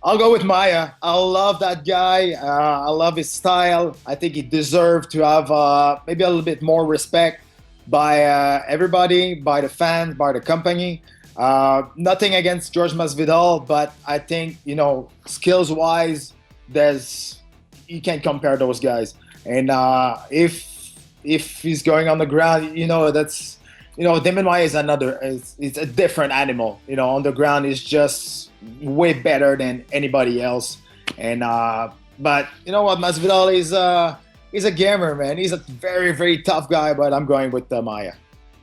I'll go with Maia. I love that guy. I love his style. I think he deserved to have maybe a little bit more respect by everybody, by the fans, by the company. Nothing against Jorge Masvidal, but I think, skills-wise, there's you can't compare those guys. And if he's going on the ground, that's Demian Maia is it's a different animal. On the ground is just way better than anybody else. And but you know what, Masvidal he's a gamer, man. He's a very, very tough guy, but I'm going with Maia.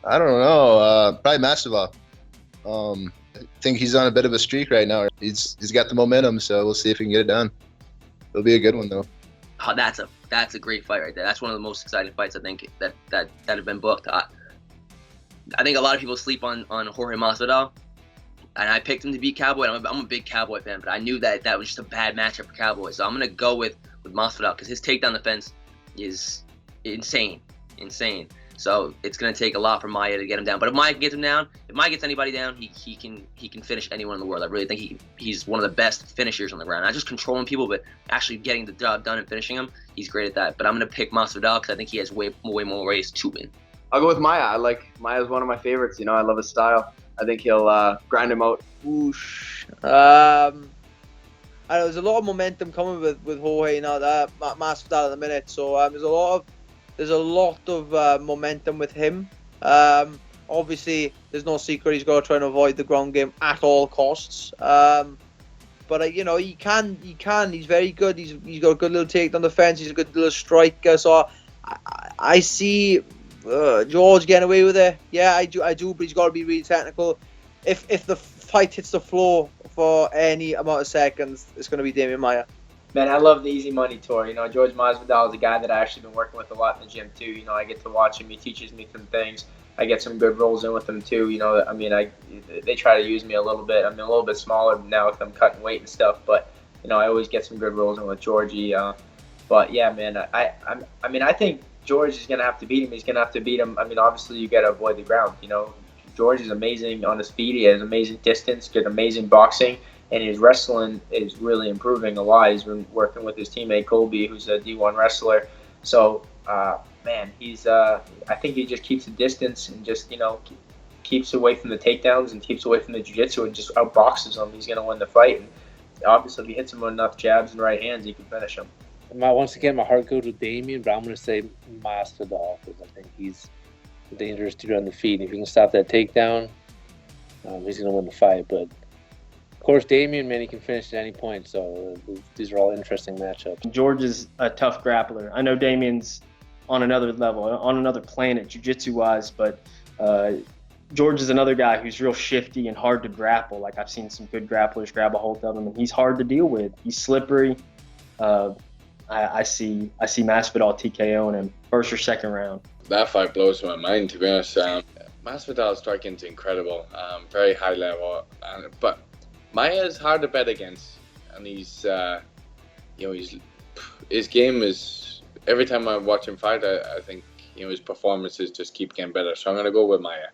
I don't know. Probably Masvidal. I think he's on a bit of a streak right now. He's got the momentum, so we'll see if he can get it done. It'll be a good one though. Oh, that's a great fight right there. That's one of the most exciting fights I think that have been booked. I think a lot of people sleep on Jorge Masvidal, and I picked him to beat Cowboy. I'm a big Cowboy fan, but I knew that was just a bad matchup for Cowboy. So I'm gonna go with Masvidal because his takedown defense is insane. So it's gonna take a lot for Maia to get him down. But if Maia gets him down, if Maia gets anybody down, he can finish anyone in the world. I really think he's one of the best finishers on the ground. Not just controlling people, but actually getting the job done and finishing them. He's great at that. But I'm gonna pick Masvidal because I think he has way more ways to win. I'll go with Maia. Maia's one of my favorites. I love his style. I think he'll grind him out. Whoosh. There's a lot of momentum coming with Jorge, Masvidal at the minute. So there's a lot of momentum with him. Obviously, there's no secret he's got to try and avoid the ground game at all costs. But he can. He's very good. He's got a good little takedown defense. He's a good little striker. So I see George getting away with it. Yeah, I do. But he's got to be really technical. If the fight hits the floor for any amount of seconds, it's going to be Demian Maia. Man, I love the easy money tour. Jorge Masvidal is a guy that I actually been working with a lot in the gym too. I get to watch him. He teaches me some things. I get some good rolls in with him too. They try to use me a little bit. I'm a little bit smaller now with them cutting weight and stuff, but I always get some good rolls in with Georgie. But yeah, man, I think George is gonna have to beat him. He's gonna have to beat him. Obviously you got to avoid the ground. George is amazing on his feet. He has amazing distance, good, amazing boxing. And his wrestling is really improving a lot. He's been working with his teammate Colby, who's a D1 wrestler. So, man, I think he just keeps the distance and just, keeps away from the takedowns and keeps away from the jiu-jitsu and just outboxes him. He's going to win the fight. And obviously, if he hits him with enough jabs and right hands, he can finish him. Once again, my heart goes with Demian, but I'm going to say Masvidal because I think he's a dangerous dude on the feet. If he can stop that takedown, he's going to win the fight. But of course, Demian, man, he can finish at any point. So these are all interesting matchups. George is a tough grappler. I know Damian's on another level, on another planet, jiu-jitsu-wise, but George is another guy who's real shifty and hard to grapple. I've seen some good grapplers grab a hold of him, and he's hard to deal with. He's slippery. I see Masvidal TKOing him first or second round. That fight blows my mind, to be honest. Masvidal's striking is incredible, very high level, but Maia is hard to bet against, and his game is, every time I watch him fight, I think his performances just keep getting better. So I'm gonna go with Maia.